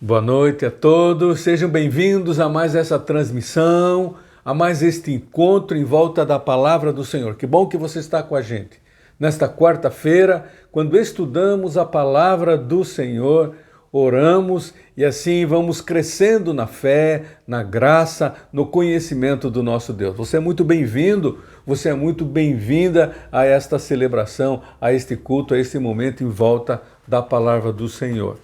Boa noite a todos, sejam bem-vindos a mais essa transmissão, a mais este encontro em volta da Palavra do Senhor. Que bom que você está com a gente. Nesta quarta-feira, quando estudamos a Palavra do Senhor, oramos e assim vamos crescendo na fé, na graça, no conhecimento do nosso Deus. Você é muito bem-vindo, você é muito bem-vinda a esta celebração, a este culto, a este momento em volta da Palavra do Senhor.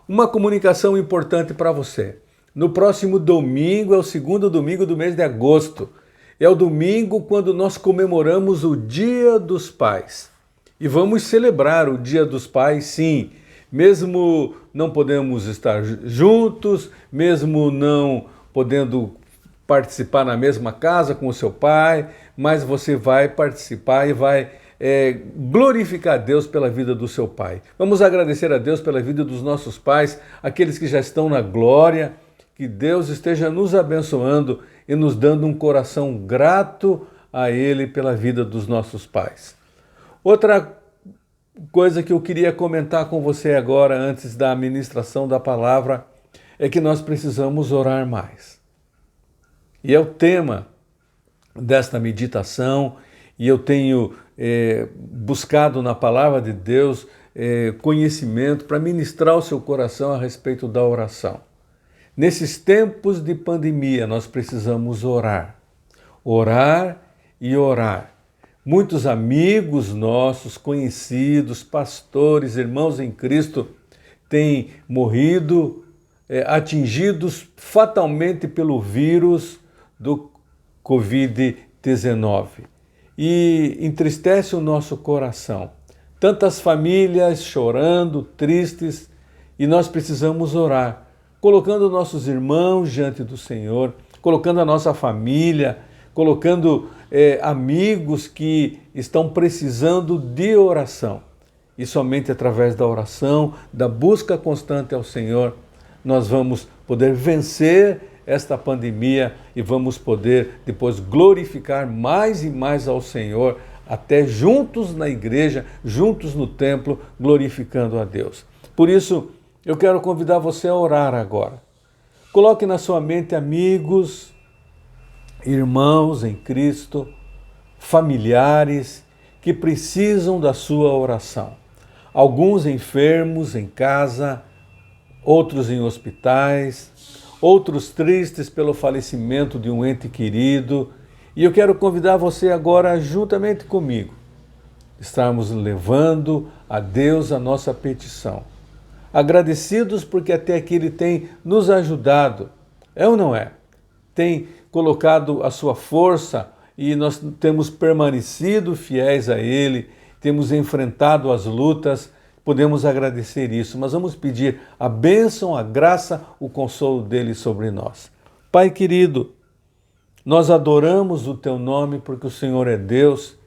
Uma comunicação importante para você. No próximo domingo, é o segundo domingo do mês de agosto. É o domingo quando nós comemoramos o Dia dos Pais. E vamos celebrar o Dia dos Pais, sim. Mesmo não podemos estar juntos, mesmo não podendo participar na mesma casa com o seu pai, mas você vai participar e vai glorificar a Deus pela vida do seu pai. Vamos agradecer a Deus pela vida dos nossos pais, aqueles que já estão na glória, que Deus esteja nos abençoando e nos dando um coração grato a Ele pela vida dos nossos pais. Outra coisa que eu queria comentar com você agora, antes da ministração da palavra, é que nós precisamos orar mais. E é o tema desta meditação, e eu tenho buscado na palavra de Deus conhecimento para ministrar o seu coração a respeito da oração. Nesses tempos de pandemia, nós precisamos orar. Orar e orar. Muitos amigos nossos, conhecidos, pastores, irmãos em Cristo, têm morrido, atingidos fatalmente pelo vírus do Covid-19. E entristece o nosso coração. Tantas famílias chorando, tristes, e nós precisamos orar, colocando nossos irmãos diante do Senhor, colocando a nossa família, colocando amigos que estão precisando de oração. E somente através da oração, da busca constante ao Senhor, nós vamos poder vencer esta pandemia e vamos poder depois glorificar mais e mais ao Senhor, até juntos na igreja, juntos no templo, glorificando a Deus. Por isso, eu quero convidar você a orar agora. Coloque na sua mente amigos, irmãos em Cristo, familiares que precisam da sua oração. Alguns enfermos em casa, outros em hospitais, outros tristes pelo falecimento de um ente querido. E eu quero convidar você agora, juntamente comigo, estarmos levando a Deus a nossa petição. Agradecidos porque até aqui Ele tem nos ajudado. É ou não é? Tem colocado a sua força e nós temos permanecido fiéis a Ele, temos enfrentado as lutas. Podemos agradecer isso, mas vamos pedir a bênção, a graça, o consolo dele sobre nós. Pai querido, nós adoramos o teu nome porque o Senhor é Deus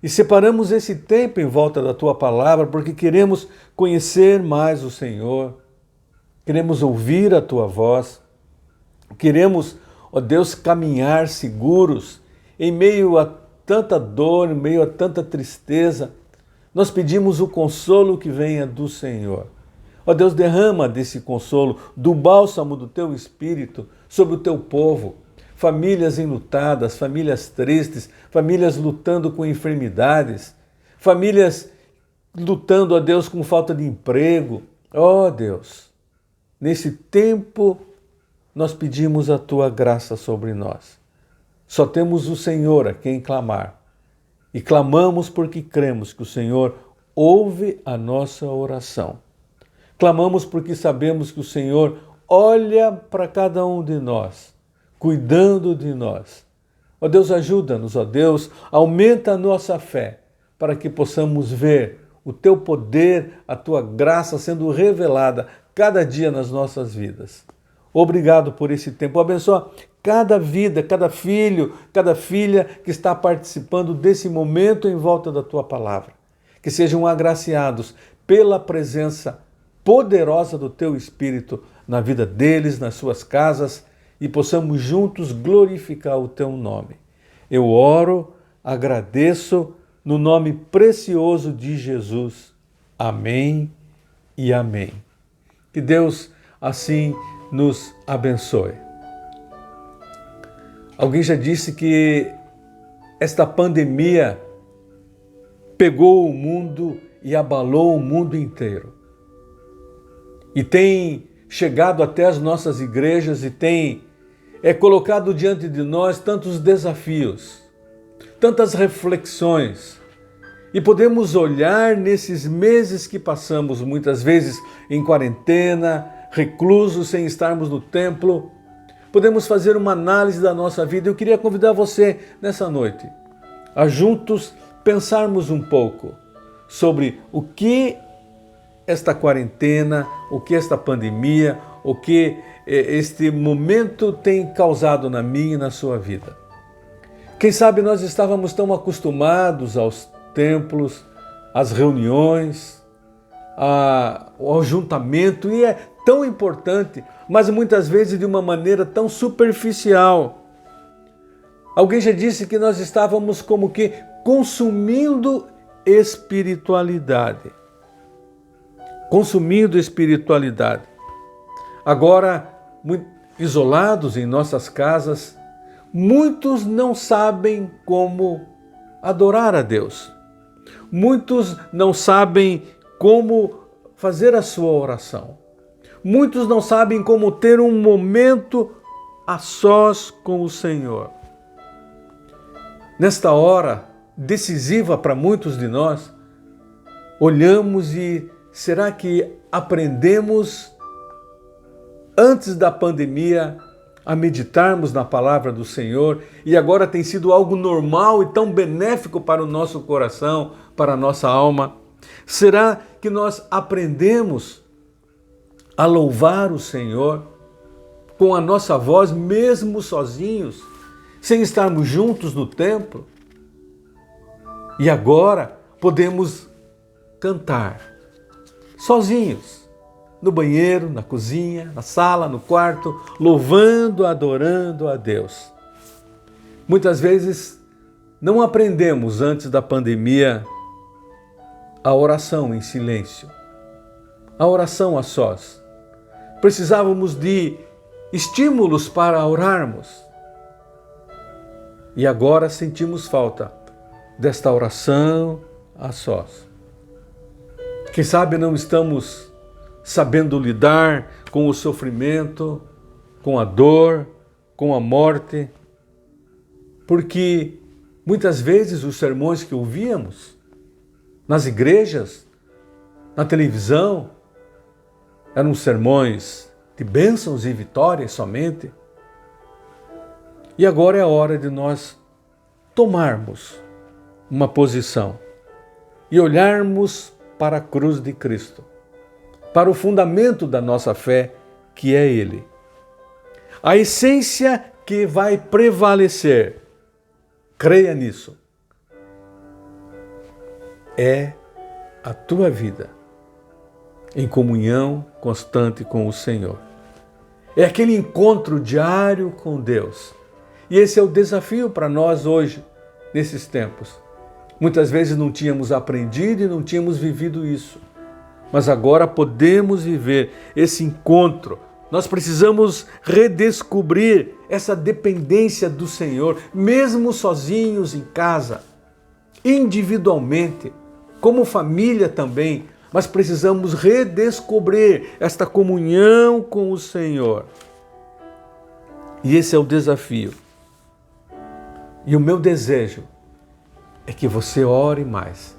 e separamos esse tempo em volta da tua palavra porque queremos conhecer mais o Senhor, queremos ouvir a tua voz, queremos, ó Deus, caminhar seguros em meio a tanta dor, em meio a tanta tristeza. Nós pedimos o consolo que venha do Senhor. Ó Deus, derrama desse consolo, do bálsamo do teu Espírito sobre o teu povo. Famílias enlutadas, famílias tristes, famílias lutando com enfermidades, famílias lutando, ó Deus, com falta de emprego. Ó Deus, nesse tempo nós pedimos a tua graça sobre nós. Só temos o Senhor a quem clamar. E clamamos porque cremos que o Senhor ouve a nossa oração. Clamamos porque sabemos que o Senhor olha para cada um de nós, cuidando de nós. Ó Deus, ajuda-nos, ó Deus, aumenta a nossa fé, para que possamos ver o Teu poder, a Tua graça sendo revelada cada dia nas nossas vidas. Obrigado por esse tempo. Abençoa cada vida, cada filho, cada filha que está participando desse momento em volta da Tua palavra. Que sejam agraciados pela presença poderosa do Teu Espírito na vida deles, nas suas casas, e possamos juntos glorificar o Teu nome. Eu oro, agradeço, no nome precioso de Jesus. Amém e amém. Que Deus assim nos abençoe. Alguém já disse que esta pandemia pegou o mundo e abalou o mundo inteiro. E tem chegado até as nossas igrejas e tem colocado diante de nós tantos desafios, tantas reflexões. E podemos olhar nesses meses que passamos, muitas vezes em quarentena, reclusos, sem estarmos no templo, podemos fazer uma análise da nossa vida. Eu queria convidar você nessa noite a juntos pensarmos um pouco sobre o que esta quarentena, o que esta pandemia, o que este momento tem causado na minha e na sua vida. Quem sabe nós estávamos tão acostumados aos templos, às reuniões, ao ajuntamento, e é tão importante, mas muitas vezes de uma maneira tão superficial. Alguém já disse que nós estávamos como que consumindo espiritualidade. Consumindo espiritualidade. Agora, isolados em nossas casas, muitos não sabem como adorar a Deus. Muitos não sabem como fazer a sua oração. Muitos não sabem como ter um momento a sós com o Senhor. Nesta hora decisiva para muitos de nós, olhamos e será que aprendemos antes da pandemia a meditarmos na palavra do Senhor e agora tem sido algo normal e tão benéfico para o nosso coração, para a nossa alma? Será que nós aprendemos a louvar o Senhor com a nossa voz, mesmo sozinhos, sem estarmos juntos no templo? E agora podemos cantar sozinhos, no banheiro, na cozinha, na sala, no quarto, louvando, adorando a Deus. Muitas vezes não aprendemos antes da pandemia a oração em silêncio, a oração a sós. Precisávamos de estímulos para orarmos. E agora sentimos falta desta oração a sós. Quem sabe não estamos sabendo lidar com o sofrimento, com a dor, com a morte, porque muitas vezes os sermões que ouvíamos nas igrejas, na televisão, eram sermões de bênçãos e vitórias somente. E agora é a hora de nós tomarmos uma posição e olharmos para a cruz de Cristo, para o fundamento da nossa fé, que é Ele. A essência que vai prevalecer, creia nisso, é a tua vida em comunhão constante com o Senhor. É aquele encontro diário com Deus. E esse é o desafio para nós hoje, nesses tempos. Muitas vezes não tínhamos aprendido e não tínhamos vivido isso. Mas agora podemos viver esse encontro. Nós precisamos redescobrir essa dependência do Senhor, mesmo sozinhos em casa, individualmente, como família também. Mas precisamos redescobrir esta comunhão com o Senhor. E esse é o desafio. E o meu desejo é que você ore mais.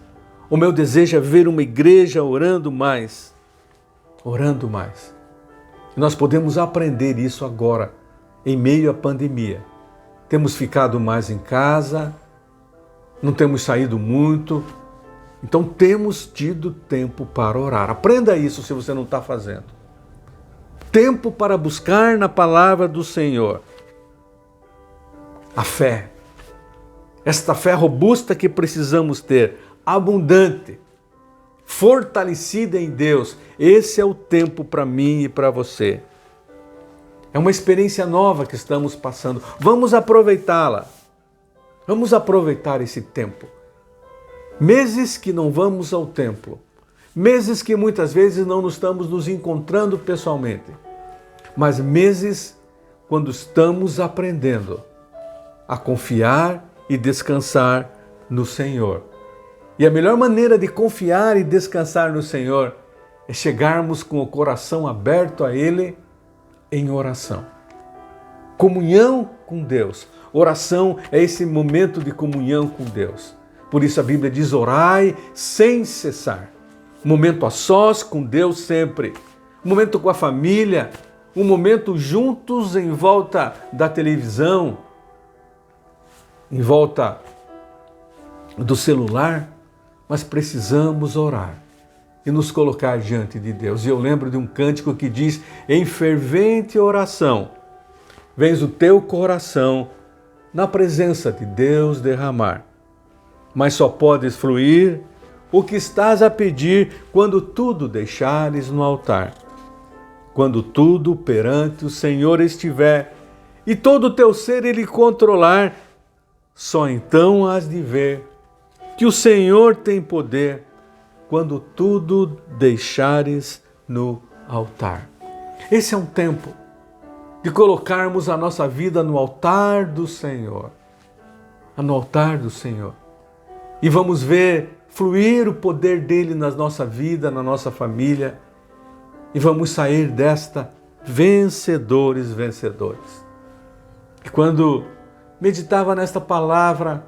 O meu desejo é ver uma igreja orando mais. Orando mais. E nós podemos aprender isso agora, em meio à pandemia. Temos ficado mais em casa, não temos saído muito, então temos tido tempo para orar. Aprenda isso se você não está fazendo. Tempo para buscar na palavra do Senhor. A fé. Esta fé robusta que precisamos ter, abundante, fortalecida em Deus. Esse é o tempo para mim e para você. É uma experiência nova que estamos passando. Vamos aproveitá-la. Vamos aproveitar esse tempo. Meses que não vamos ao templo. Meses que muitas vezes não estamos nos encontrando pessoalmente. mas meses quando estamos aprendendo a confiar e descansar no Senhor. E a melhor maneira de confiar e descansar no Senhor é chegarmos com o coração aberto a Ele em oração. Comunhão com Deus. Oração é esse momento de comunhão com Deus. Por isso a Bíblia diz: orai sem cessar. Um momento a sós com Deus sempre. Um momento com a família. Um momento juntos em volta da televisão, em volta do celular, mas precisamos orar e nos colocar diante de Deus. E eu lembro de um cântico que diz: em fervente oração, vens o teu coração na presença de Deus derramar. Mas só podes fluir o que estás a pedir quando tudo deixares no altar. Quando tudo perante o Senhor estiver e todo o teu ser Ele controlar, só então hás de ver que o Senhor tem poder quando tudo deixares no altar. Esse é um tempo de colocarmos a nossa vida no altar do Senhor. No altar do Senhor. E vamos ver fluir o poder dele na nossa vida, na nossa família. E vamos sair desta vencedores. E quando meditava nesta palavra,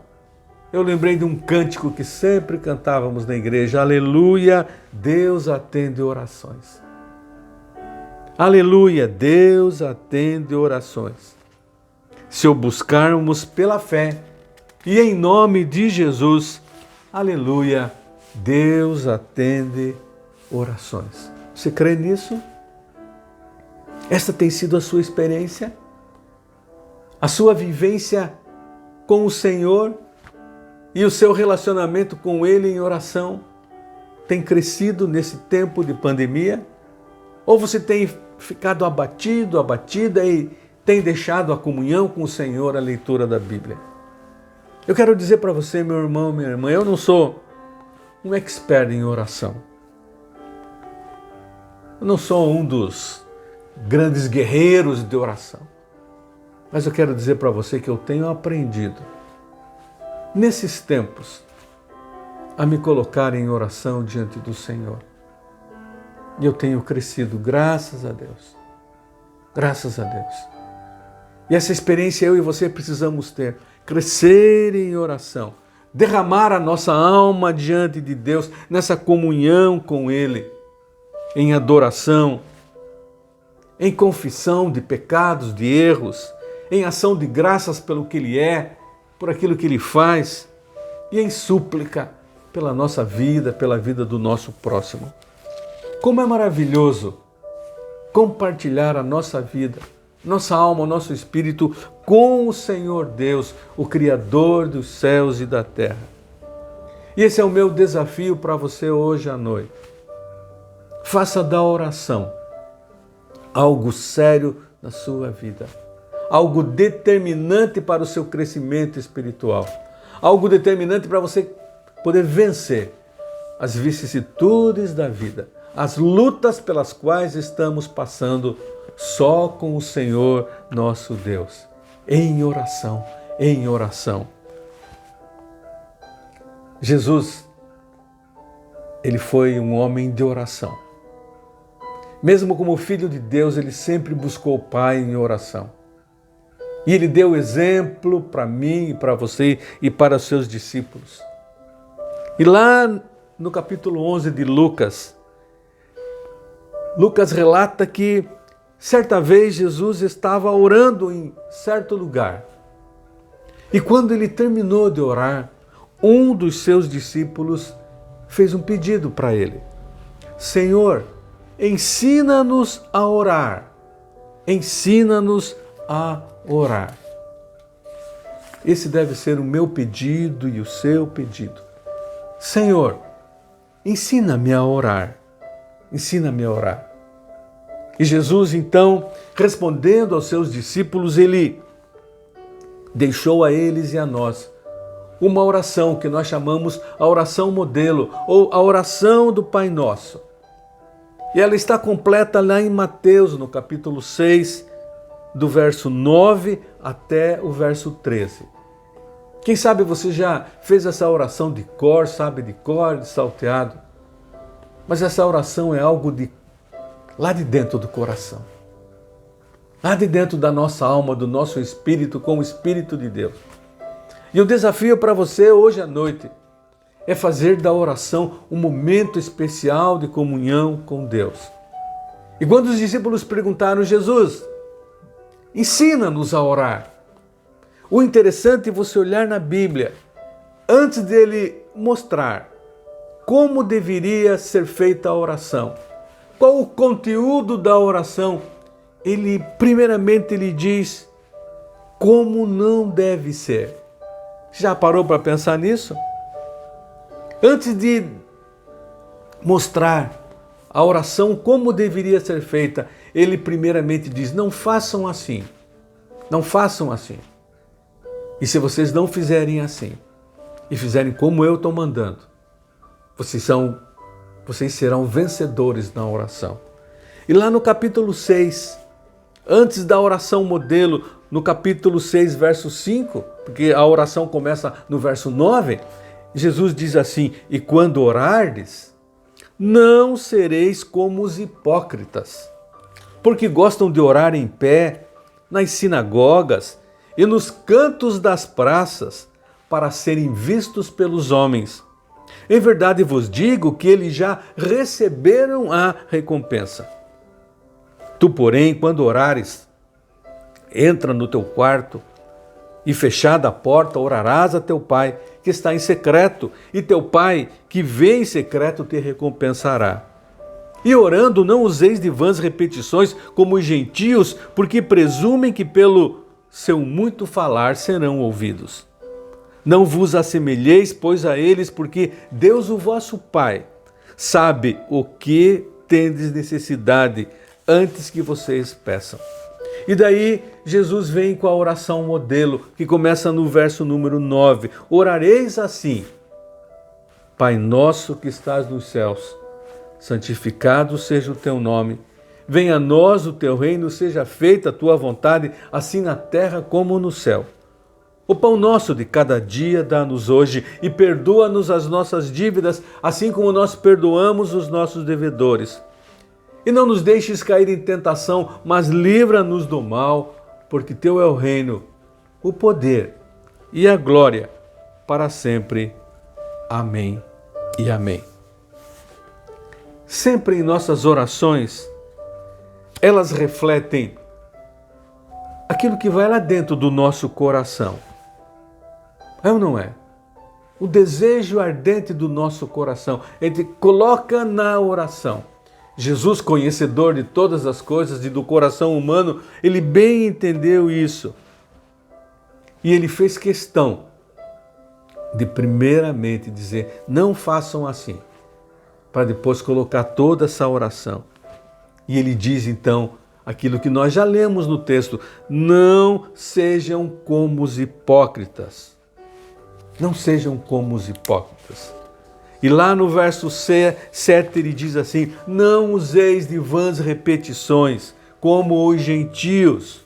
eu lembrei de um cântico que sempre cantávamos na igreja: aleluia, Deus atende orações. Aleluia, Deus atende orações. Se o buscarmos pela fé e em nome de Jesus, aleluia, Deus atende orações. Você crê nisso? Esta tem sido a sua experiência? A sua vivência com o Senhor e o seu relacionamento com Ele em oração tem crescido nesse tempo de pandemia? Ou você tem ficado abatido, abatida e tem deixado a comunhão com o Senhor, a leitura da Bíblia? Eu quero dizer para você, meu irmão, minha irmã, eu não sou um expert em oração. Eu não sou um dos grandes guerreiros de oração. Mas eu quero dizer para você que eu tenho aprendido, nesses tempos, a me colocar em oração diante do Senhor. E eu tenho crescido, graças a Deus. Graças a Deus. E essa experiência eu e você precisamos ter. Crescer em oração. Derramar a nossa alma diante de Deus, nessa comunhão com Ele. Em adoração, em confissão de pecados, de erros, em ação de graças pelo que Ele é, por aquilo que Ele faz, e em súplica pela nossa vida, pela vida do nosso próximo. Como é maravilhoso compartilhar a nossa vida, nossa alma, nosso espírito com o Senhor Deus, o Criador dos céus e da terra. E esse é o meu desafio para você hoje à noite. Faça da oração algo sério na sua vida, algo determinante para o seu crescimento espiritual, algo determinante para você poder vencer as vicissitudes da vida, as lutas pelas quais estamos passando só com o Senhor nosso Deus, em oração, em oração. Jesus, ele foi um homem de oração. Mesmo como filho de Deus, ele sempre buscou o Pai em oração. E ele deu exemplo para mim e para você e para os seus discípulos. E lá no capítulo 11 de Lucas, Lucas relata que certa vez Jesus estava orando em certo lugar. E quando ele terminou de orar, um dos seus discípulos fez um pedido para ele: Senhor, ensina-nos a orar. Ensina-nos a orar. Esse deve ser o meu pedido e o seu pedido. Senhor, ensina-me a orar. Ensina-me a orar. E Jesus, então, respondendo aos seus discípulos, ele deixou a eles e a nós uma oração que nós chamamos a oração modelo ou a oração do Pai Nosso. E ela está completa lá em Mateus, no capítulo 6, do verso 9 até o verso 13. Quem sabe você já fez essa oração de cor, sabe, de cor, de salteado. Mas essa oração é algo lá de dentro do coração. Lá de dentro da nossa alma, do nosso espírito, com o Espírito de Deus. E o desafio para você hoje à noite é fazer da oração um momento especial de comunhão com Deus. E quando os discípulos perguntaram, Jesus, ensina-nos a orar. O interessante é você olhar na Bíblia, antes dele mostrar como deveria ser feita a oração, qual o conteúdo da oração, primeiramente ele diz como não deve ser. Já parou para pensar nisso? Antes de mostrar a oração como deveria ser feita, ele primeiramente diz, não façam assim, não façam assim. E se vocês não fizerem assim, e fizerem como eu estou mandando, vocês serão vencedores na oração. E lá no capítulo 6, antes da oração modelo, no capítulo 6, verso 5, porque a oração começa no verso 9, Jesus diz assim, e quando orardes, não sereis como os hipócritas, porque gostam de orar em pé, nas sinagogas e nos cantos das praças, para serem vistos pelos homens. Em verdade vos digo que eles já receberam a recompensa. Tu, porém, quando orares, entra no teu quarto e fechada a porta, orarás a teu pai, que está em secreto, e teu pai, que vê em secreto, te recompensará. E orando, não useis de vãs repetições como os gentios, porque presumem que pelo seu muito falar serão ouvidos. Não vos assemelheis, pois, a eles, porque Deus, o vosso Pai, sabe o que tendes necessidade antes que vocês peçam. E daí Jesus vem com a oração modelo, que começa no verso número 9. Orareis assim: Pai nosso que estás nos céus, santificado seja o teu nome. Venha a nós o teu reino, seja feita a tua vontade, assim na terra como no céu. O pão nosso de cada dia dá-nos hoje e perdoa-nos as nossas dívidas, assim como nós perdoamos os nossos devedores. E não nos deixes cair em tentação, mas livra-nos do mal, porque teu é o reino, o poder e a glória para sempre. Amém e amém. Sempre em nossas orações, elas refletem aquilo que vai lá dentro do nosso coração. É ou não é? O desejo ardente do nosso coração. Ele coloca na oração. Jesus, conhecedor de todas as coisas e do coração humano, ele bem entendeu isso. E ele fez questão de primeiramente dizer, não façam assim, para depois colocar toda essa oração. E ele diz então aquilo que nós já lemos no texto, não sejam como os hipócritas. Não sejam como os hipócritas. E lá no verso 7 ele diz assim, não useis de vãs repetições, como os gentios.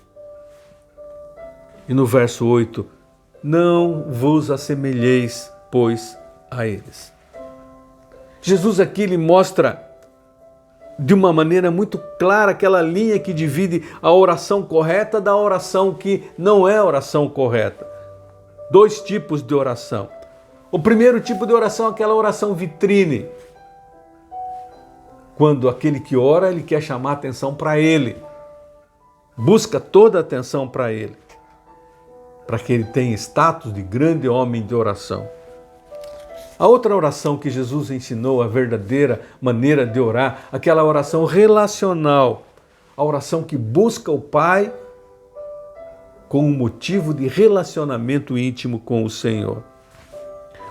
E no verso 8, não vos assemelheis, pois, a eles. Jesus aqui lhe mostra de uma maneira muito clara aquela linha que divide a oração correta da oração que não é oração correta. Dois tipos de oração. O primeiro tipo de oração é aquela oração vitrine. Quando aquele que ora, ele quer chamar a atenção para ele. Busca toda a atenção para ele. Para que ele tenha status de grande homem de oração. A outra oração que Jesus ensinou, a verdadeira maneira de orar, aquela oração relacional. A oração que busca o Pai com um motivo de relacionamento íntimo com o Senhor.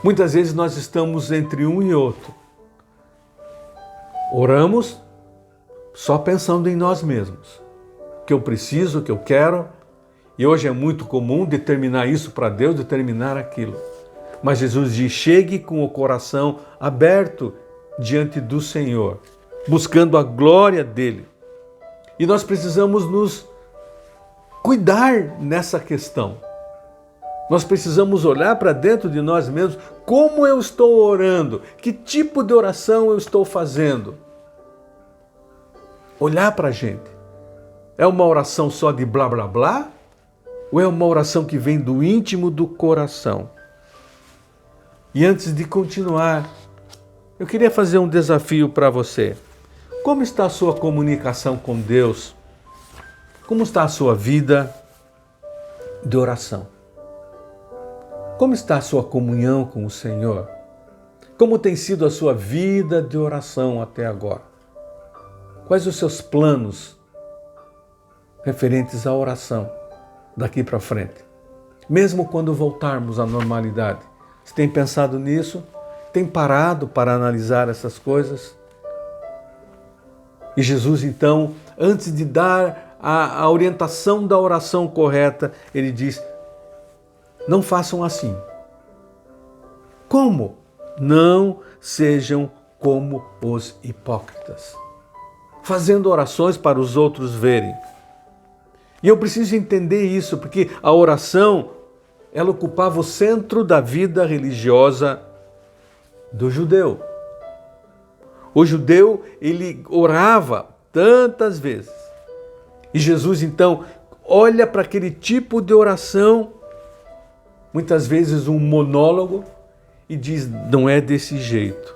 Muitas vezes nós estamos entre um e outro. Oramos só pensando em nós mesmos. O que eu preciso, o que eu quero. E hoje é muito comum determinar isso para Deus, determinar aquilo. Mas Jesus diz, chegue com o coração aberto diante do Senhor. buscando a glória dele. E nós precisamos nos cuidar nessa questão. Nós precisamos olhar para dentro de nós mesmos, como eu estou orando, que tipo de oração eu estou fazendo. Olhar para a gente. É uma oração só de blá blá blá? Ou é uma oração que vem do íntimo do coração? E antes de continuar, eu queria fazer um desafio para você. Como está a sua comunicação com Deus? Como está a sua vida de oração? Como está a sua comunhão com o Senhor? Como tem sido a sua vida de oração até agora? Quais os seus planos referentes à oração daqui para frente? Mesmo quando voltarmos à normalidade. Você tem pensado nisso? Tem parado para analisar essas coisas? E Jesus, então, antes de dar a orientação da oração correta, ele diz: não façam assim. Como? Não sejam como os hipócritas, fazendo orações para os outros verem. E eu preciso entender isso, porque a oração, ela ocupava o centro da vida religiosa do judeu. O judeu, ele orava tantas vezes. E Jesus, então, olha para aquele tipo de oração, muitas vezes um monólogo, e diz: não é desse jeito.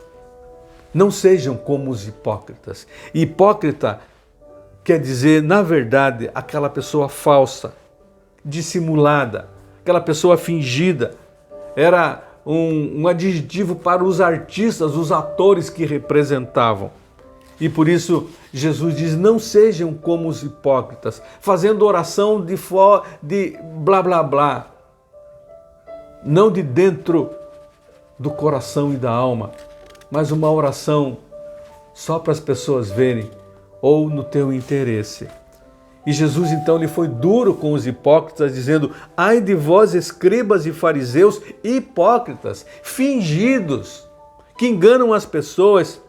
Não sejam como os hipócritas. E hipócrita quer dizer, na verdade, aquela pessoa falsa, dissimulada, aquela pessoa fingida. Era um adjetivo para os artistas, os atores que representavam. E por isso Jesus diz: não sejam como os hipócritas, fazendo oração de blá blá blá, não de dentro do coração e da alma, mas uma oração só para as pessoas verem, ou no teu interesse. E Jesus então ele foi duro com os hipócritas, dizendo: ai de vós, escribas e fariseus hipócritas, fingidos, que enganam as pessoas,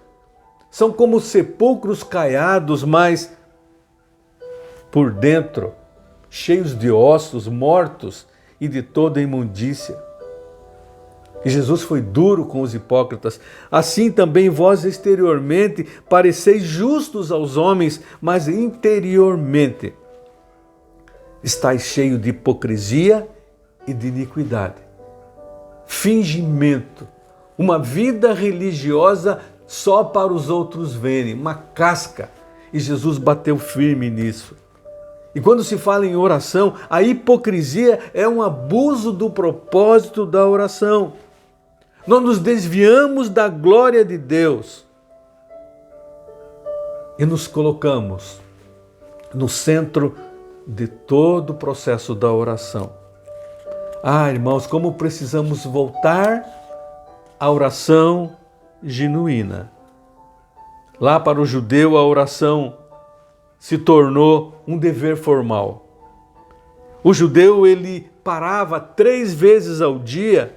são como sepulcros caiados, mas por dentro cheios de ossos mortos e de toda imundícia. E Jesus foi duro com os hipócritas. Assim também vós exteriormente pareceis justos aos homens, mas interiormente estáis cheios de hipocrisia e de iniquidade. Fingimento, uma vida religiosa só para os outros verem, uma casca. E Jesus bateu firme nisso. E quando se fala em oração, a hipocrisia é um abuso do propósito da oração. Nós nos desviamos da glória de Deus e nos colocamos no centro de todo o processo da oração. Ah, irmãos, como precisamos voltar à oração genuína. Lá para o judeu, a oração se tornou um dever formal. O judeu, ele parava 3 vezes ao dia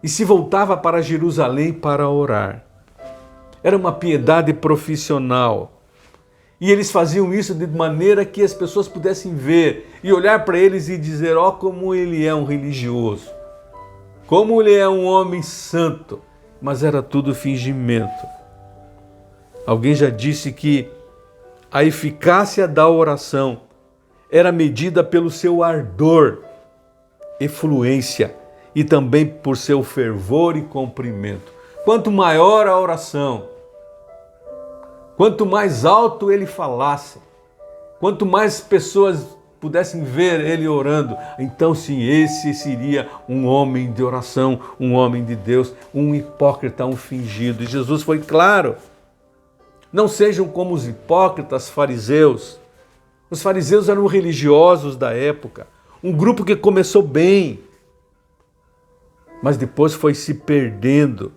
e se voltava para Jerusalém para orar. Era uma piedade profissional. E eles faziam isso de maneira que as pessoas pudessem ver e olhar para eles e dizer: ó, como ele é um religioso, como ele é um homem santo. Mas era tudo fingimento. Alguém já disse que a eficácia da oração era medida pelo seu ardor e fluência, e também por seu fervor e comprimento. Quanto maior a oração, quanto mais alto ele falasse, quanto mais pessoas pudessem ver ele orando, então sim, esse seria um homem de oração, um homem de Deus, um hipócrita, um fingido. E Jesus foi claro: não sejam como os hipócritas fariseus. Os fariseus eram religiosos da época, um grupo que começou bem, mas depois foi se perdendo.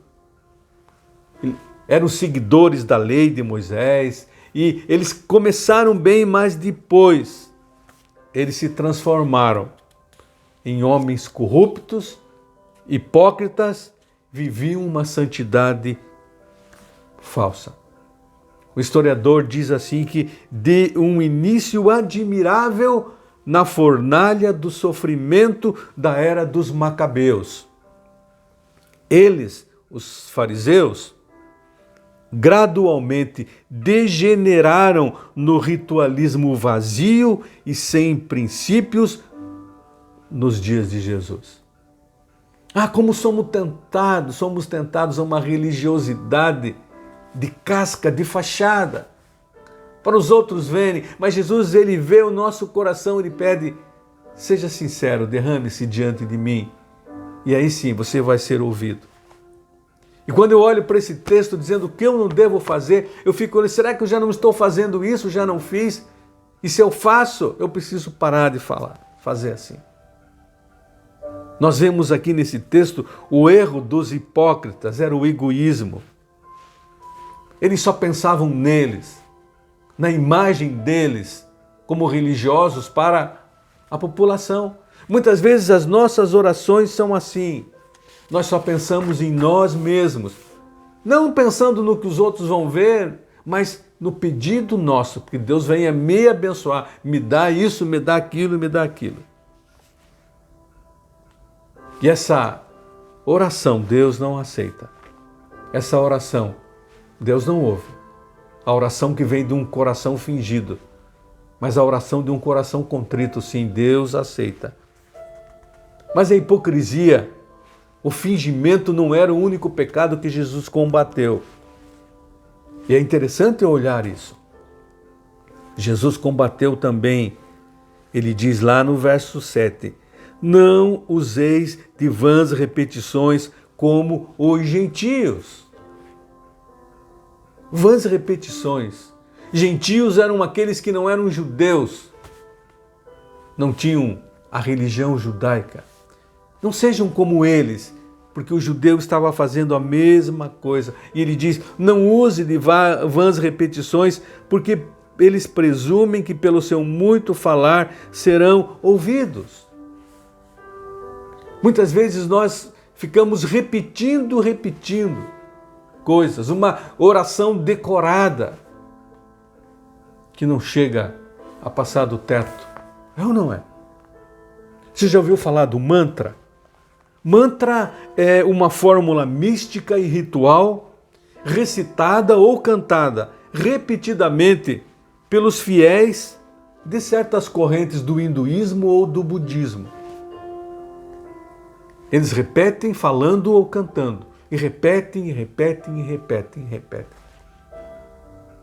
Eram seguidores da lei de Moisés e eles começaram bem, mas depois eles se transformaram em homens corruptos, hipócritas, viviam uma santidade falsa. O historiador diz assim que de um início admirável na fornalha do sofrimento da era dos Macabeus. Eles, os fariseus, gradualmente degeneraram no ritualismo vazio e sem princípios nos dias de Jesus. Como somos tentados a uma religiosidade de casca, de fachada, para os outros verem, mas Jesus, ele vê o nosso coração, ele pede, seja sincero, derrame-se diante de mim, e aí sim você vai ser ouvido. E quando eu olho para esse texto dizendo o que eu não devo fazer, eu fico olhando, será que eu já não estou fazendo isso, já não fiz? E se eu faço, eu preciso parar de fazer assim. Nós vemos aqui nesse texto o erro dos hipócritas, era o egoísmo. Eles só pensavam neles, na imagem deles, como religiosos para a população. Muitas vezes as nossas orações são assim. Nós só pensamos em nós mesmos, não pensando no que os outros vão ver, mas no pedido nosso, que Deus venha me abençoar, me dá isso, me dá aquilo, me dá aquilo. E essa oração Deus não aceita. Essa oração Deus não ouve. A oração que vem de um coração fingido. Mas a oração de um coração contrito, sim, Deus aceita. Mas a hipocrisia, o fingimento não era o único pecado que Jesus combateu. E é interessante olhar isso. Jesus combateu também, ele diz lá no verso 7, não useis de vãs repetições como os gentios. Vãs repetições. Gentios eram aqueles que não eram judeus, não tinham a religião judaica. Não sejam como eles, porque o judeu estava fazendo a mesma coisa. E ele diz, não use de vãs repetições, porque eles presumem que pelo seu muito falar serão ouvidos. Muitas vezes nós ficamos repetindo coisas, uma oração decorada, que não chega a passar do teto. É ou não é? Você já ouviu falar do mantra? Mantra é uma fórmula mística e ritual recitada ou cantada repetidamente pelos fiéis de certas correntes do hinduísmo ou do budismo. Eles repetem falando ou cantando, e repetem, e repetem, e repetem, e repetem.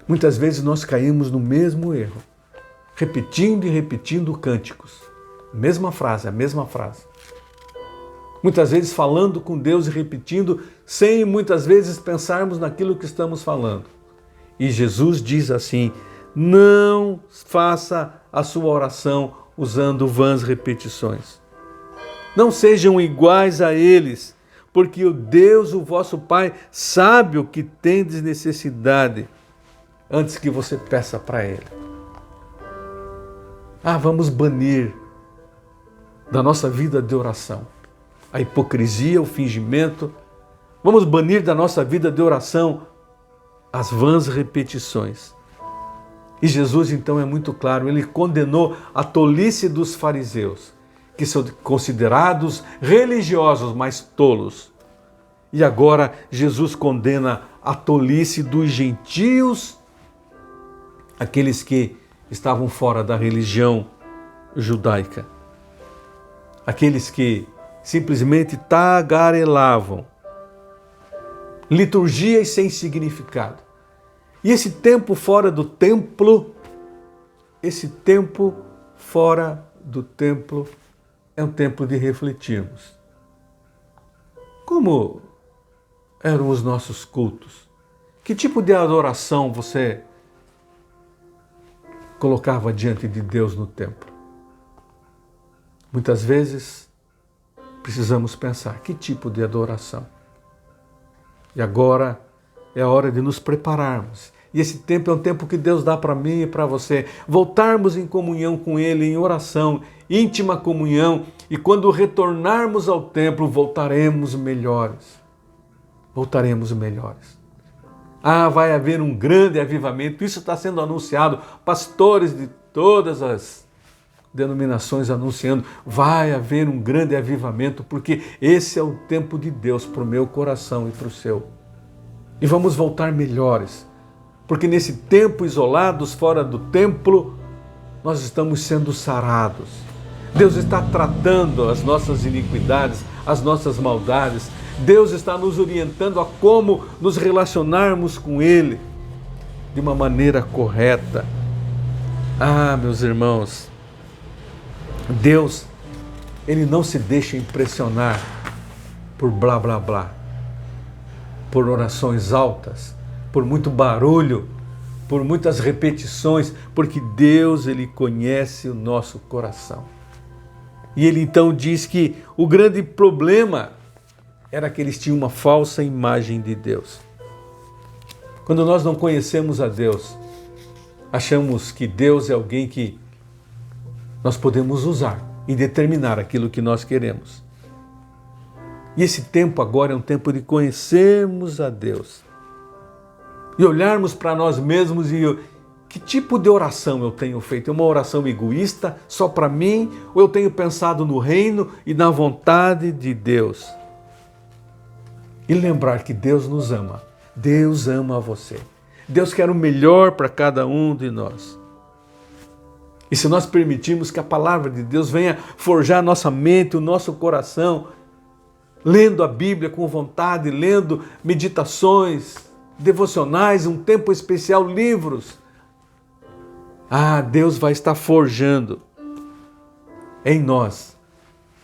Muitas vezes nós caímos no mesmo erro, repetindo e repetindo cânticos. A mesma frase. Muitas vezes falando com Deus e repetindo, sem muitas vezes pensarmos naquilo que estamos falando. E Jesus diz assim, não faça a sua oração usando vãs repetições. Não sejam iguais a eles, porque o Deus, o vosso Pai, sabe o que tendes necessidade antes que você peça para Ele. Vamos banir da nossa vida de oração a hipocrisia, o fingimento. Vamos banir da nossa vida de oração as vãs repetições. E Jesus, então, é muito claro, ele condenou a tolice dos fariseus, que são considerados religiosos, mas tolos. E agora Jesus condena a tolice dos gentios, aqueles que estavam fora da religião judaica. Aqueles que simplesmente tagarelavam, liturgias sem significado. E esse tempo fora do templo, é um tempo de refletirmos. Como eram os nossos cultos? Que tipo de adoração você colocava diante de Deus no templo? Muitas vezes precisamos pensar, que tipo de adoração? E agora é a hora de nos prepararmos. E esse tempo é um tempo que Deus dá para mim e para você. Voltarmos em comunhão com Ele, em oração, íntima comunhão. E quando retornarmos ao templo, voltaremos melhores. Vai haver um grande avivamento. Isso está sendo anunciado. Pastores de todas as denominações anunciando, vai haver um grande avivamento, porque esse é o tempo de Deus para o meu coração e para o seu. E vamos voltar melhores, porque nesse tempo isolados fora do templo, nós estamos sendo sarados. Deus está tratando as nossas iniquidades, as nossas maldades. Deus está nos orientando a como nos relacionarmos com Ele de uma maneira correta. Meus irmãos, Deus, Ele não se deixa impressionar por blá blá blá, por orações altas, por muito barulho, por muitas repetições, porque Deus, Ele conhece o nosso coração. E Ele então diz que o grande problema era que eles tinham uma falsa imagem de Deus. Quando nós não conhecemos a Deus, achamos que Deus é alguém que nós podemos usar e determinar aquilo que nós queremos. E esse tempo agora é um tempo de conhecermos a Deus e olharmos para nós mesmos e que tipo de oração eu tenho feito? É uma oração egoísta, só para mim? Ou eu tenho pensado no reino e na vontade de Deus? E lembrar que Deus nos ama. Deus ama você. Deus quer o melhor para cada um de nós. E se nós permitirmos que a palavra de Deus venha forjar nossa mente, o nosso coração, lendo a Bíblia com vontade, lendo meditações, devocionais, um tempo especial, livros, Deus vai estar forjando em nós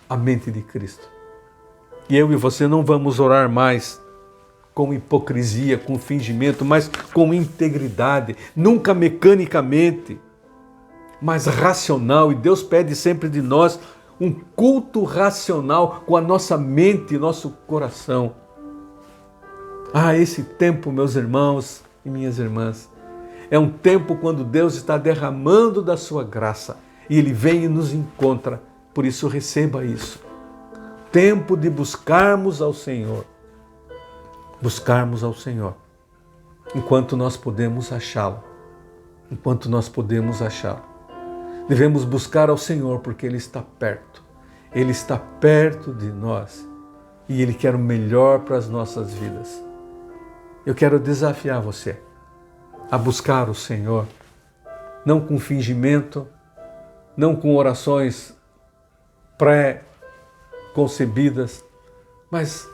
a mente de Cristo. E eu e você não vamos orar mais com hipocrisia, com fingimento, mas com integridade, nunca mecanicamente, mas racional. E Deus pede sempre de nós um culto racional com a nossa mente e nosso coração. Esse tempo, meus irmãos e minhas irmãs, é um tempo quando Deus está derramando da sua graça e Ele vem e nos encontra. Por isso, receba isso. Tempo de buscarmos ao Senhor. Buscarmos ao Senhor enquanto nós podemos achá-lo. Enquanto nós podemos achá-lo. Devemos buscar ao Senhor porque Ele está perto. Ele está perto de nós e Ele quer o melhor para as nossas vidas. Eu quero desafiar você a buscar o Senhor, não com fingimento, não com orações pré-concebidas, mas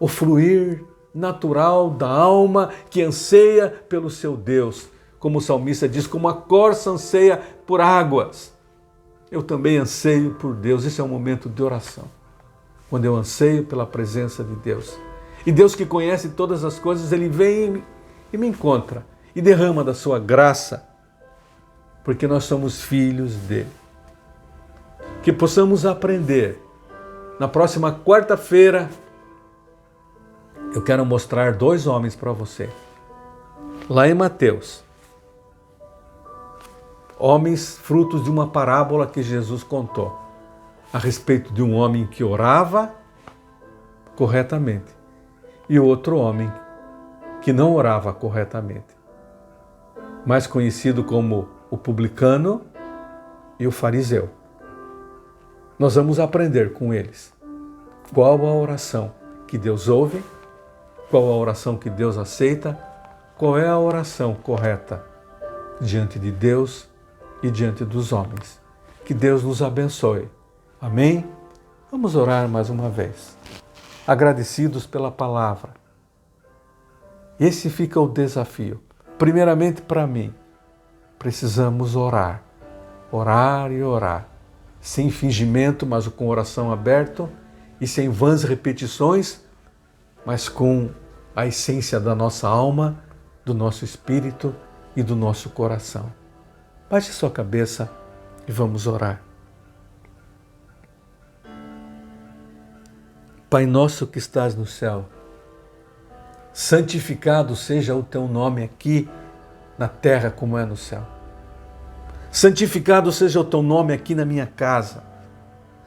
o fluir natural da alma que anseia pelo seu Deus. Como o salmista diz, como a corça anseia por águas, eu também anseio por Deus. Esse é um momento de oração, quando eu anseio pela presença de Deus. E Deus, que conhece todas as coisas, Ele vem e me encontra e derrama da sua graça, porque nós somos filhos dele. Que possamos aprender. Na próxima quarta-feira, eu quero mostrar 2 homens para você. Lá em Mateus. Homens frutos de uma parábola que Jesus contou a respeito de um homem que orava corretamente e outro homem que não orava corretamente, mais conhecido como o publicano e o fariseu. Nós vamos aprender com eles qual a oração que Deus ouve, qual a oração que Deus aceita, qual é a oração correta diante de Deus e diante dos homens. Que Deus nos abençoe. Amém? Vamos orar mais uma vez. Agradecidos pela palavra. Esse fica o desafio. Primeiramente para mim, precisamos orar. Orar e orar. Sem fingimento, mas com oração aberta e sem vãs repetições, mas com a essência da nossa alma, do nosso espírito e do nosso coração. Baixe sua cabeça e vamos orar. Pai nosso que estás no céu, santificado seja o teu nome aqui na terra como é no céu. Santificado seja o teu nome aqui na minha casa.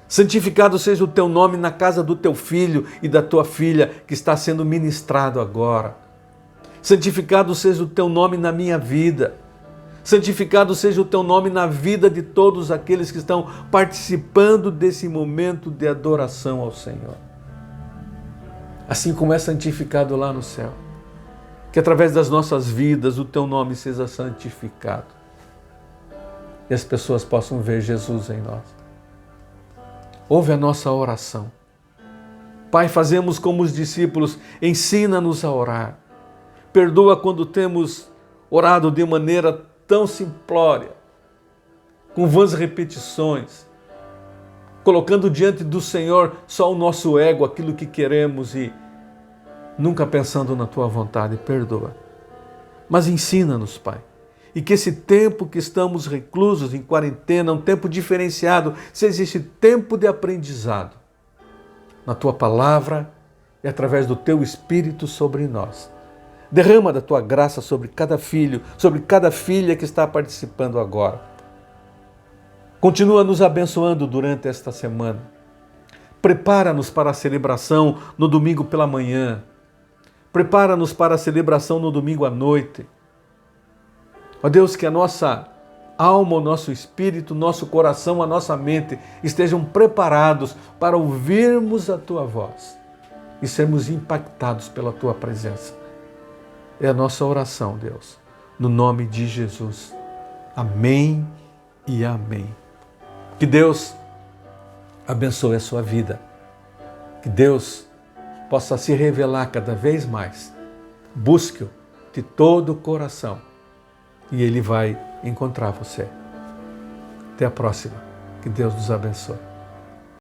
Santificado seja o teu nome na casa do teu filho e da tua filha que está sendo ministrado agora. Santificado seja o teu nome na minha vida. Santificado seja o teu nome na vida de todos aqueles que estão participando desse momento de adoração ao Senhor. Assim como é santificado lá no céu. Que através das nossas vidas o teu nome seja santificado. E as pessoas possam ver Jesus em nós. Ouve a nossa oração. Pai, fazemos como os discípulos, ensina-nos a orar. Perdoa quando temos orado de maneira tão simplória, com vãs repetições, colocando diante do Senhor só o nosso ego, aquilo que queremos e nunca pensando na Tua vontade. Perdoa. Mas ensina-nos, Pai, e que esse tempo que estamos reclusos em quarentena, um tempo diferenciado, seja esse tempo de aprendizado na Tua palavra e através do Teu Espírito sobre nós. Derrama da Tua graça sobre cada filho, sobre cada filha que está participando agora. Continua nos abençoando durante esta semana. Prepara-nos para a celebração no domingo pela manhã. Prepara-nos para a celebração no domingo à noite. Ó Deus, que a nossa alma, o nosso espírito, o nosso coração, a nossa mente estejam preparados para ouvirmos a Tua voz e sermos impactados pela Tua presença. É a nossa oração, Deus, no nome de Jesus. Amém e amém. Que Deus abençoe a sua vida. Que Deus possa se revelar cada vez mais. Busque-o de todo o coração e Ele vai encontrar você. Até a próxima. Que Deus nos abençoe.